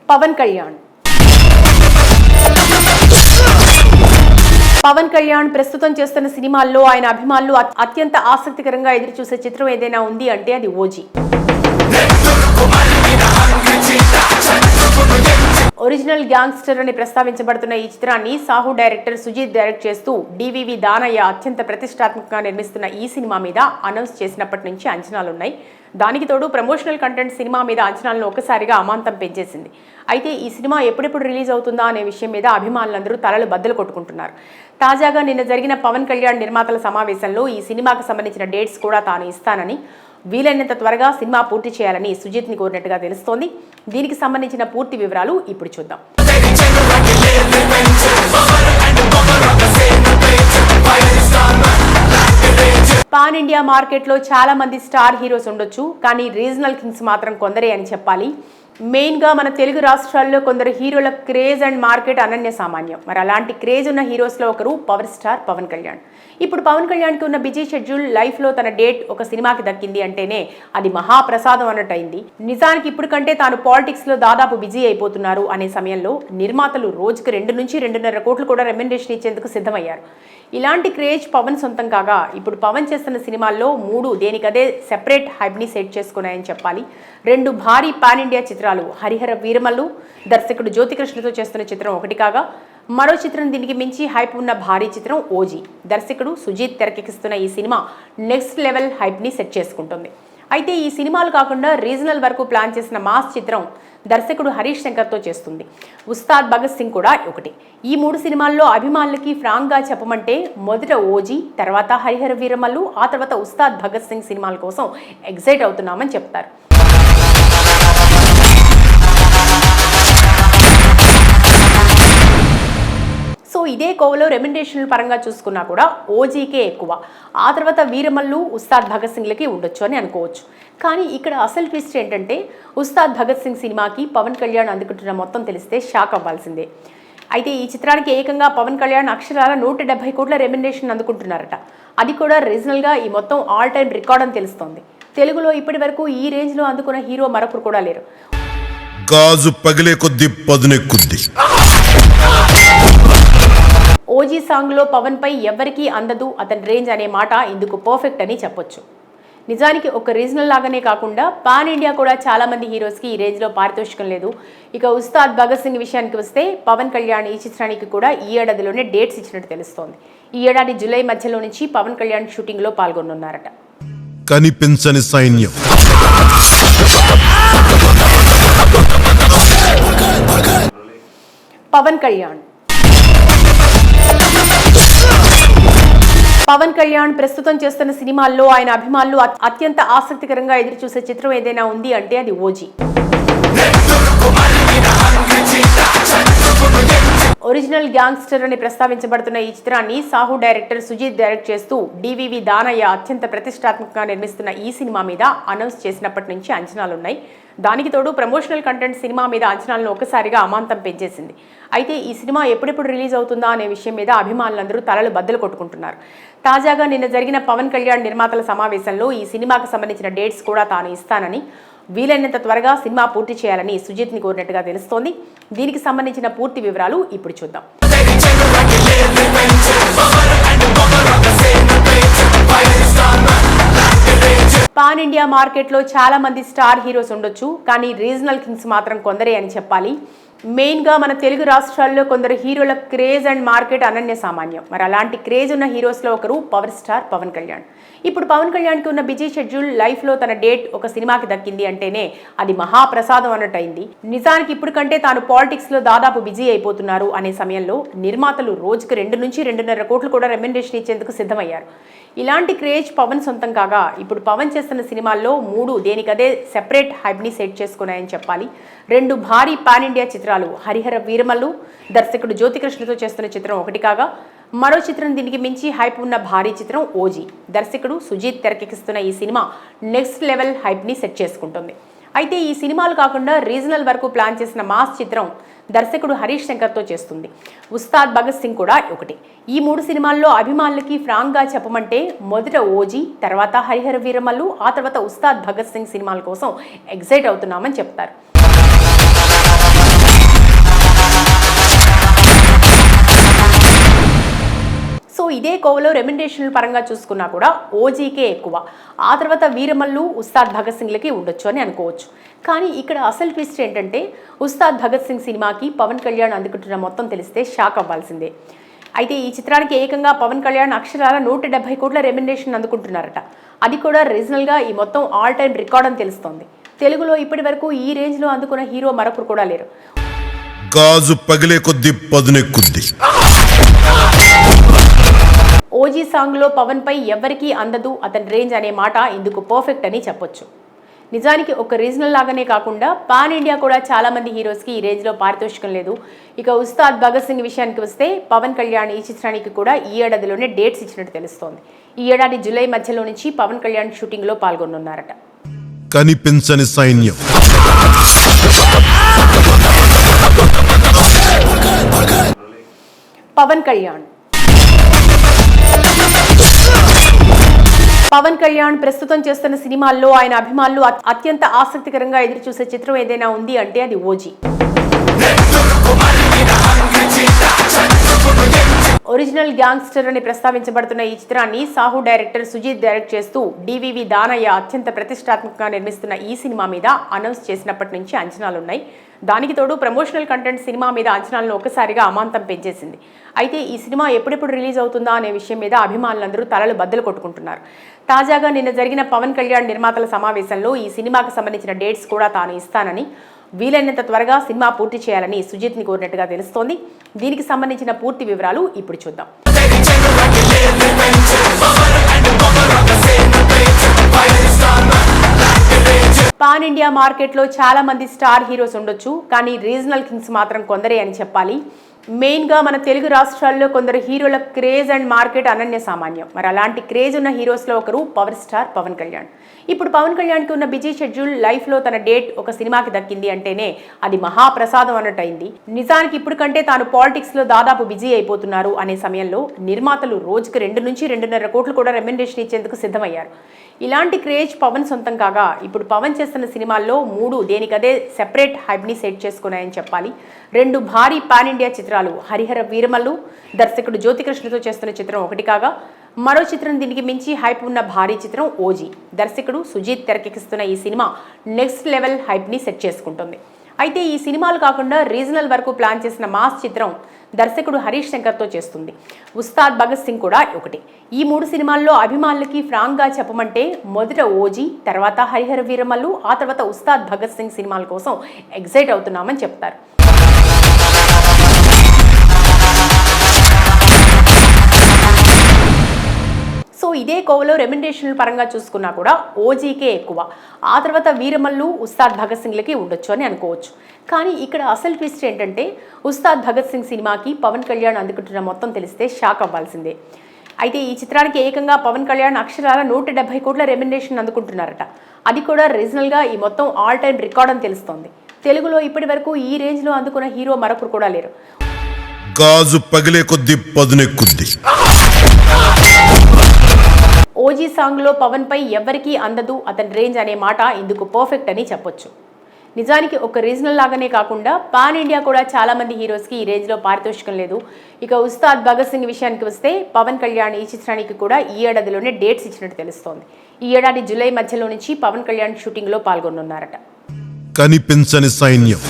పవన్ కళ్యాణ్ ప్రస్తుతం చేస్తున్న సినిమాల్లో ఆయన అభిమానులు అత్యంత ఆసక్తికరంగా ఎదురుచూసే చిత్రం ఏదైనా ఉంది అంటే అది ఓజీ. ఒరిజినల్ గ్యాంగ్స్టర్ అని ప్రస్తావించబడుతున్న ఈ చిత్రాన్ని సాహు డైరెక్టర్ సుజీత్ డైరెక్ట్ చేస్తూ డివివి దానయ్య అత్యంత ప్రతిష్టాత్మకంగా నిర్మిస్తున్న ఈ సినిమా మీద అనౌన్స్ చేసినప్పటి నుంచి అంచనాలున్నాయి. దానికి తోడు ప్రమోషనల్ కంటెంట్ సినిమా మీద అంచనాలను ఒకసారిగా అమాంతం పెంచేసింది. అయితే ఈ సినిమా ఎప్పుడెప్పుడు రిలీజ్ అవుతుందా అనే విషయం మీద అభిమానులందరూ తలలు బద్దలు కొట్టుకుంటున్నారు. తాజాగా నిన్న జరిగిన పవన్ కళ్యాణ్ నిర్మాతల సమావేశంలో ఈ సినిమాకు సంబంధించిన డేట్స్ కూడా తాను ఇస్తానని, వీలైనంత త్వరగా సినిమా పూర్తి చేయాలని సుజిత్ని కోరినట్టుగా తెలుస్తోంది. దీనికి సంబంధించిన పూర్తి వివరాలు ఇప్పుడు చూద్దాం. పాన్ ఇండియా మార్కెట్లో చాలా మంది స్టార్ హీరోస్ ఉండొచ్చు, కానీ రీజనల్ కింగ్స్ మాత్రం కొందరే అని చెప్పాలి. మెయిన్గా మన తెలుగు రాష్ట్రాల్లో కొందరు హీరోల క్రేజ్ అండ్ మార్కెట్ అనన్య సామాన్యం. మరి అలాంటి క్రేజ్ ఉన్న హీరోస్లో ఒకరు పవర్ స్టార్ పవన్ కళ్యాణ్. ఇప్పుడు పవన్ కళ్యాణ్కి ఉన్న బిజీ షెడ్యూల్ లైఫ్లో తన డేట్ ఒక సినిమాకి దక్కింది అంటేనే అది మహాప్రసాదం అన్నట్టయింది. నిజానికి ఇప్పుడు కంటే తాను పాలిటిక్స్లో దాదాపు బిజీ అయిపోతున్నారు అనే సమయంలో నిర్మాతలు రోజుకు 2 నుంచి 2.5 కోట్లు కూడా రెమ్యునరేషన్ ఇచ్చేందుకు సిద్ధమయ్యారు. ఇలాంటి క్రేజ్ పవన్ సొంతం కాగా ఇప్పుడు పవన్ చేస్తున్న సినిమాల్లో 3 దేనికదే సెపరేట్ హైబ్ని సెట్ చేసుకున్నాయని చెప్పాలి. 2 భారీ పాన్ ఇండియా చిత్రాలు హరిహర వీరమల్లు దర్శకుడు జ్యోతికృష్ణతో చేస్తున్న చిత్రం ఒకటి కాగా, మరో చిత్రం దీనికి మించి హైప్ ఉన్న భారీ చిత్రం ఓజీ. దర్శకుడు సుజీత్ తెరకెక్కిస్తున్న ఈ సినిమా నెక్స్ట్ లెవెల్ హైప్ని సెట్ చేసుకుంటుంది. అయితే ఈ సినిమాలు కాకుండా రీజనల్ వరకు ప్లాన్ చేసిన మాస్ చిత్రం దర్శకుడు హరీష్ శంకర్తో చేస్తుంది. ఉస్తాద్ భగత్ సింగ్ కూడా ఒకటి. ఈ 3 సినిమాల్లో అభిమానులకి ఫ్రాంక్గా చెప్పమంటే మొదట ఓజీ, తర్వాత హరిహర వీరమల్లు, ఆ తర్వాత ఉస్తాద్ భగత్ సింగ్ సినిమాల కోసం ఎగ్జైట్ అవుతున్నామని చెప్తారు. సో ఇదే కోవలో రెమ్యునరేషన్ల పరంగా చూసుకున్నా కూడా ఓజీకే ఎక్కువ, ఆ తర్వాత వీరమల్లు, ఉస్తాద్ భగత్ సింగ్లకి ఉండొచ్చు అని అనుకోవచ్చు. కానీ ఇక్కడ అసలు ట్విస్ట్ ఏంటంటే ఉస్తాద్ భగత్ సింగ్ సినిమాకి పవన్ కళ్యాణ్ అందుకుంటున్న మొత్తం తెలిస్తే షాక్ అవ్వాల్సిందే. అయితే ఈ చిత్రానికి ఏకంగా పవన్ కళ్యాణ్ అక్షరాల 170 కోట్ల రెమ్యునరేషన్ అందుకుంటున్నారట. అది కూడా రీజనల్గా ఈ మొత్తం ఆల్ టైమ్ రికార్డ్ అని తెలుస్తోంది. తెలుగులో ఇప్పటి వరకు ఈ రేంజ్లో అందుకున్న హీరో మరొకరు కూడా లేరు. గాజు పగిలే కొద్ది పదునెక్కుద్ది. ఓజీ సాంగ్లో పవన్ పై ఎవరికీ అందదు అతని రేంజ్ అనే మాట ఇందుకు పర్ఫెక్ట్ అని చెప్పొచ్చు. నిజానికి ఒక రీజనల్ లాగానే కాకుండా పాన్ ఇండియా కూడా చాలా మంది హీరోస్కి ఈ రేంజ్లో పారితోషికం లేదు. ఇక ఉస్తాద్ భగత్ సింగ్ విషయానికి వస్తే పవన్ కళ్యాణ్ ఈ చిత్రానికి కూడా ఈ ఏడాదిలోనే డేట్స్ ఇచ్చినట్టు తెలుస్తోంది. ఈ ఏడాది జూలై మధ్యలో నుంచి పవన్ కళ్యాణ్ షూటింగ్లో పాల్గొనున్నారట. కనిపించని సైన్యం. పవన్ కళ్యాణ్ ప్రస్తుతం చేస్తున్న సినిమాల్లో ఆయన అభిమానులు అత్యంత ఆసక్తికరంగా ఎదురుచూసే చిత్రం ఏదైనా ఉంది అంటే అది ఓజీ. ఒరిజినల్ గ్యాంగ్స్టర్ అని ప్రస్తావించబడుతున్న ఈ చిత్రాన్ని సాహు డైరెక్టర్ సుజీత్ డైరెక్ట్ చేస్తూ డివివి దానయ్య అత్యంత ప్రతిష్టాత్మకంగా నిర్మిస్తున్న ఈ సినిమా మీద అనౌన్స్ చేసినప్పటి నుంచి అంచనాలున్నాయి. దానికి తోడు ప్రమోషనల్ కంటెంట్ సినిమా మీద అంచనాలను ఒకసారిగా అమాంతం పెంచేసింది. అయితే ఈ సినిమా ఎప్పుడెప్పుడు రిలీజ్ అవుతుందా అనే విషయం మీద అభిమానులందరూ తలలు బద్దలు కొట్టుకుంటున్నారు. తాజాగా నిన్న జరిగిన పవన్ కళ్యాణ్ నిర్మాతల సమావేశంలో ఈ సినిమాకు సంబంధించిన డేట్స్ కూడా తాను ఇస్తానని, వీలైనంత త్వరగా సినిమా పూర్తి చేయాలని సుజిత్ని కోరినట్టుగా తెలుస్తోంది. దీనికి సంబంధించిన పూర్తి వివరాలు ఇప్పుడు చూద్దాం. పాన్ ఇండియా మార్కెట్లో చాలా మంది స్టార్ హీరోస్ ఉండొచ్చు, కానీ రీజనల్ కింగ్స్ మాత్రం కొందరే అని చెప్పాలి. మెయిన్గా మన తెలుగు రాష్ట్రాల్లో కొందరు హీరోల క్రేజ్ అండ్ మార్కెట్ అనన్య సామాన్యం. మరి అలాంటి క్రేజ్ ఉన్న హీరోస్లో ఒకరు పవర్ స్టార్ పవన్ కళ్యాణ్. ఇప్పుడు పవన్ కళ్యాణ్కి ఉన్న బిజీ షెడ్యూల్ లైఫ్లో తన డేట్ ఒక సినిమాకి దక్కింది అంటేనే అది మహాప్రసాదం అన్నట్టయింది. నిజానికి ఇప్పుడు కంటే తాను పాలిటిక్స్లో దాదాపు బిజీ అయిపోతున్నారు అనే సమయంలో నిర్మాతలు రోజుకు 2 నుంచి 2.5 కోట్లు కూడా రెమ్యునరేషన్ ఇచ్చేందుకు సిద్ధమయ్యారు. ఇలాంటి క్రేజ్ పవన్ సొంతం కాగా ఇప్పుడు పవన్ చేస్తున్న సినిమాల్లో 3 దేనికదే సెపరేట్ హైబ్ని సెట్ చేసుకున్నాయని చెప్పాలి. 2 భారీ పాన్ ఇండియా చిత్రాలు హరిహర వీరమల్లు దర్శకుడు జ్యోతికృష్ణతో చేస్తున్న చిత్రం ఒకటి కాగా, మరో చిత్రం దీనికి మించి హైప్ ఉన్న భారీ చిత్రం ఓజీ. దర్శకుడు సుజీత్ తెరకెక్కిస్తున్న ఈ సినిమా నెక్స్ట్ లెవెల్ హైప్ని సెట్ చేసుకుంటుంది. అయితే ఈ సినిమాలు కాకుండా రీజనల్ వరకు ప్లాన్ చేసిన మాస్ చిత్రం దర్శకుడు హరీష్ శంకర్తో చేస్తుంది. ఉస్తాద్ భగత్ సింగ్ కూడా ఒకటి. ఈ 3 సినిమాల్లో అభిమానులకి ఫ్రాంక్గా చెప్పమంటే మొదట ఓజీ, తర్వాత హరిహర వీరమల్లు, ఆ తర్వాత ఉస్తాద్ భగత్ సింగ్ సినిమాల కోసం ఎగ్జైట్ అవుతున్నామని చెప్తారు. ఇదే కోవలో రెమ్యునరేషన్ల పరంగా చూసుకున్నా కూడా ఓజీకే ఎక్కువ, ఆ తర్వాత వీరమల్లు, ఉస్తాద్ భగత్ సింగ్లకి ఉండొచ్చు అని అనుకోవచ్చు. కానీ ఇక్కడ అసలు ట్విస్ట్ ఏంటంటే ఉస్తాద్ భగత్ సింగ్ సినిమాకి పవన్ కళ్యాణ్ అందుకుంటున్న మొత్తం తెలిస్తే షాక్ అవ్వాల్సిందే. అయితే ఈ చిత్రానికి ఏకంగా పవన్ కళ్యాణ్ అక్షరాల 170 కోట్ల రెమ్యునరేషన్ అందుకుంటున్నారట. అది కూడా రీజనల్గా ఈ మొత్తం ఆల్ టైమ్ రికార్డ్ అని తెలుస్తోంది. తెలుగులో ఇప్పటి వరకు ఈ రేంజ్లో అందుకున్న హీరో మరొకరు కూడా లేరు. గాజు పగిలే కొద్ది పదునెక్కుద్ది. ఓజీ సాంగ్లో పవన్ పై ఎవరికీ అందదు అతని రేంజ్ అనే మాట ఇందుకు పర్ఫెక్ట్ అని చెప్పొచ్చు. నిజానికి ఒక రీజనల్ లాగానే కాకుండా పాన్ ఇండియా కూడా చాలా మంది హీరోస్కి ఈ రేంజ్లో పారితోషికం లేదు. ఇక ఉస్తాద్ భగత్ సింగ్ విషయానికి వస్తే పవన్ కళ్యాణ్ ఈ చిత్రానికి కూడా ఈ ఏడాదిలోనే డేట్స్ ఇచ్చినట్టు తెలుస్తోంది. ఈ ఏడాది జూలై మధ్యలో నుంచి పవన్ కళ్యాణ్ షూటింగ్లో పాల్గొనున్నారట. కనిపించని సైన్యం. పవన్ కళ్యాణ్ ప్రస్తుతం చేస్తున్న సినిమాల్లో ఆయన అభిమానులు అత్యంత ఆసక్తికరంగా ఎదురుచూసే చిత్రం ఏదైనా ఉంది అంటే అది ఓజీ. ఒరిజినల్ గ్యాంగ్స్టర్ అని ప్రస్తావించబడుతున్న ఈ చిత్రాన్ని సాహు డైరెక్టర్ సుజీత్ డైరెక్ట్ చేస్తూ డివివి దానయ్య అత్యంత ప్రతిష్టాత్మకంగా నిర్మిస్తున్న ఈ సినిమా మీద అనౌన్స్ చేసినప్పటి నుంచి అంచనాలున్నాయి. దానికి తోడు ప్రమోషనల్ కంటెంట్ సినిమా మీద అంచనాలను ఒక్కసారిగా అమాంతం పెంచేసింది. అయితే ఈ సినిమా ఎప్పుడెప్పుడు రిలీజ్ అవుతుందా అనే విషయం మీద అభిమానులందరూ తలలు బద్దలు కొట్టుకుంటున్నారు. తాజాగా నిన్న జరిగిన పవన్ కళ్యాణ్ నిర్మాతల సమావేశంలో ఈ సినిమాకు సంబంధించిన డేట్స్ కూడా తాను ఇస్తానని, వీలైనంత త్వరగా సినిమా పూర్తి చేయాలని సుజిత్ని కోరినట్టుగా తెలుస్తోంది. దీనికి సంబంధించిన పూర్తి వివరాలు ఇప్పుడు చూద్దాం. పాన్ ఇండియా మార్కెట్లో చాలా మంది స్టార్ హీరోస్ ఉండొచ్చు, కానీ రీజనల్ కింగ్స్ మాత్రం కొందరే అని చెప్పాలి. మెయిన్గా మన తెలుగు రాష్ట్రాల్లో కొందరు హీరోల క్రేజ్ అండ్ మార్కెట్ అనన్య సామాన్యం. మరి అలాంటి క్రేజ్ ఉన్న హీరోస్లో ఒకరు పవర్ స్టార్ పవన్ కళ్యాణ్. ఇప్పుడు పవన్ కళ్యాణ్కి ఉన్న బిజీ షెడ్యూల్ లైఫ్లో తన డేట్ ఒక సినిమాకి దక్కింది అంటేనే అది మహాప్రసాదం అన్నట్టయింది. నిజానికి ఇప్పుడు కంటే తాను పాలిటిక్స్లో దాదాపు బిజీ అయిపోతున్నారు అనే సమయంలో నిర్మాతలు రోజుకు 2 నుంచి 2.5 కోట్లు కూడా రెమ్యునరేషన్ ఇచ్చేందుకు సిద్ధమయ్యారు. ఇలాంటి క్రేజ్ పవన్ సొంతం కాగా ఇప్పుడు పవన్ చేస్తున్న సినిమాల్లో 3 దేనికదే సెపరేట్ హైప్ని సెట్ చేసుకున్నాయని చెప్పాలి. 2 భారీ పాన్ ఇండియా చిత్రాలు హరిహర వీరమల్లు, దర్శకుడు జ్యోతికృష్ణతో చేస్తున్న చిత్రం ఒకటి కాగా, మరో చిత్రం దీనికి మించి హైప్ ఉన్న భారీ చిత్రం ఓజీ. దర్శకుడు సుజీత్ తెరకెక్కిస్తున్న ఈ సినిమా నెక్స్ట్ లెవెల్ హైప్ని సెట్ చేసుకుంటుంది. అయితే ఈ సినిమాలు కాకుండా రీజనల్ వరకు ప్లాన్ చేసిన మాస్ చిత్రం దర్శకుడు హరీష్ శంకర్తో చేస్తుంది. ఉస్తాద్ భగత్ సింగ్ కూడా ఒకటి. ఈ 3 సినిమాల్లో అభిమానులకి ఫ్రాంక్గా చెప్పమంటే మొదట ఓజీ, తర్వాత హరిహర వీరమల్లు, ఆ తర్వాత ఉస్తాద్ భగత్ సింగ్ సినిమాల కోసం ఎగ్జైట్ అవుతున్నామని చెప్తారు. సో ఇదే కోవలో రెమ్యునరేషన్ల పరంగా చూసుకున్నా కూడా ఓజీకే ఎక్కువ, ఆ తర్వాత వీరమల్లు, ఉస్తాద్ భగత్ సింగ్లకి ఉండొచ్చు అని అనుకోవచ్చు. కానీ ఇక్కడ అసలు ట్విస్ట్ ఏంటంటే ఉస్తాద్ భగత్ సింగ్ సినిమాకి పవన్ కళ్యాణ్ అందుకుంటున్న మొత్తం తెలిస్తే షాక్ అవ్వాల్సిందే. అయితే ఈ చిత్రానికి ఏకంగా పవన్ కళ్యాణ్ అక్షరాల 170 కోట్ల రెమ్యునరేషన్ అందుకుంటున్నారట. అది కూడా రీజనల్గా ఈ మొత్తం ఆల్ టైమ్ రికార్డ్ అని తెలుస్తోంది. తెలుగులో ఇప్పటి వరకు ఈ రేంజ్లో అందుకున్న హీరో మరొకరు కూడా లేరు. గాజు పగిలే కొద్ది పదునెక్కుద్ది. ఓజీ సాంగ్లో పవన్ పై ఎవరికీ అందదు అతని రేంజ్ అనే మాట ఇందుకు పర్ఫెక్ట్ అని చెప్పొచ్చు. నిజానికి ఒక రీజనల్ లాగానే కాకుండా పాన్ ఇండియా కూడా చాలా మంది హీరోస్కి ఈ రేంజ్లో పారితోషికం లేదు. ఇక ఉస్తాద్ భగత్ సింగ్ విషయానికి వస్తే పవన్ కళ్యాణ్ ఈ చిత్రానికి కూడా ఈ ఏడాదిలోనే డేట్స్ ఇచ్చినట్టు తెలుస్తోంది. ఈ ఏడాది జూలై మధ్యలో నుంచి పవన్ కళ్యాణ్ షూటింగ్లో పాల్గొనున్నారట. కనిపించని సైన్యం.